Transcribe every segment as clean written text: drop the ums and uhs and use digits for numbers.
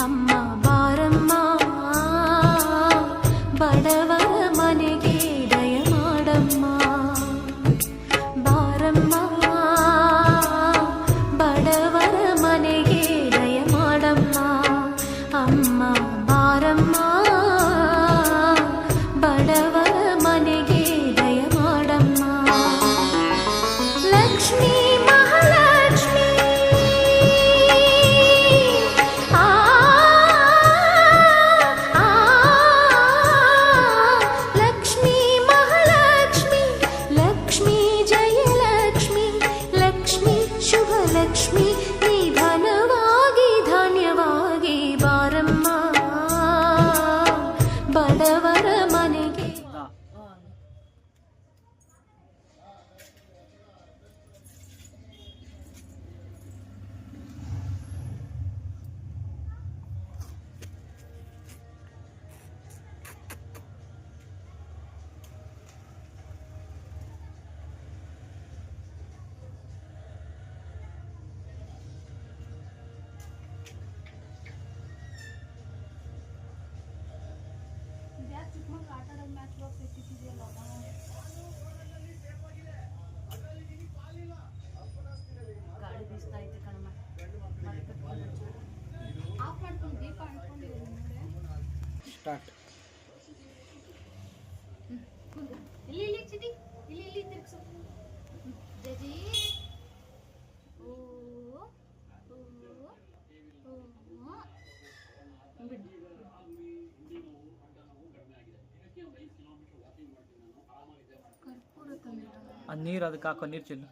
ಅಮ್ಮ ಬಾರಮ್ಮ ಬಡವರ ಮನೆಗೆ ದಯ ಮಾಡಮ್ಮ ಬಾರಮ್ಮ ಬಡವರ ಮನೆಗೆ ದಯ ಮಾಡಮ್ಮ ಅಮ್ಮ ಬಾರಮ್ಮ ಬಡವರ ಮನೆಗೆ ದಯ ಮಾಡಮ್ಮ ಲಕ್ಷ್ಮೀ ಮಹಾಲಕ್ಷ್ಮಿ ಲಕ್ಷ್ಮೀ ಮಹಾಲಕ್ಷ್ಮಿ ಲಕ್ಷ್ಮೀ ಜಯಲಕ್ಷ್ಮಿ ಲಕ್ಷ್ಮೀ ಶುಭ ಲಕ್ಷ್ಮಿ ನಿಧನವಾಗಿ ಧಾನ್ಯವಾಗಿ ಬಾರಮ್ಮ ಬಡವರ ಮನೆಗೆ ಗಾಳಿ ಬೀಸ್ತಾ ಐತೆ ಕಣಮ್ಮ ಆಫ್ ಮಾಡ್ಕೊಂಡು ದೀಪ ಸ್ಟಾರ್ಟ್ ಇಲ್ಲಿ ಇಲ್ಲಿ ಚಿಟಿ ಇಲ್ಲಿ ಇಲ್ಲಿ ತಿರ್ಗ್ಸು ಜಜಿ ಓ ಬಿಡು ಕರ್ಪೂರ ತಂದಿಟ್ಟ ಆ ನೀರು ಅದಕ್ಕೆ ಹಾಕೋ ನೀರು ಚೆಲ್ಲು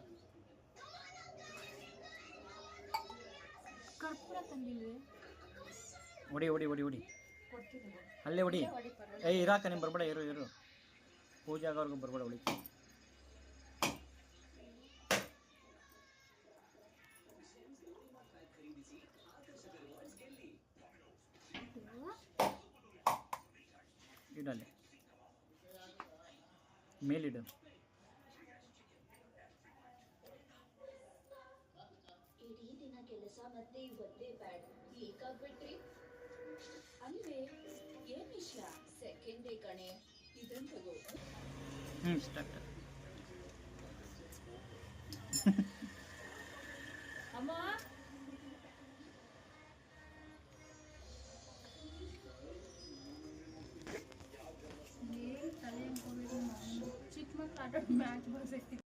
ಕರ್ಪೂರ ತಂದಿಲ್ವೇ ಹೊಡಿ ಹೊಡಿ ಹೊಡಿ ಹೊಡಿ ಕೊಡ್ತೀನಿ ಅಲ್ಲೇ ಹೊಡಿ ಏಯ್ ಇರಾಕ ನೀವು ಬರ್ಬೇಡ ಇರು ಪೂಜೆ ಆಗೋರ್ಗು ಬರ್ಬೇಡ ಹೊಡಿ ಇಡಲ್ಲಿ ಮೇಲಿಡು ಇಡೀ ದಿನ ಕೆಲಸ ಮತ್ತೆ ಇವತ್ತೇ ಬ್ಯಾಡ್ ಏಕಾಗ್ಬಿಟ್ರಿ ಅಲ್ವೇ ಏನ್ ವಿಷಯ ಸೆಕೆಂಡ್ ಡೇ ಕಣೆ ಇದನ್ ತಗೋ ಸ್ಟಾರ್ಟ್ ಅಮ್ಮ ತಲೆ ಚಿಕ್ಕ ಮಕ್ಳು ಆಟ ಮ್ಯಾಚ್ ಬರ್ಸೈತಿ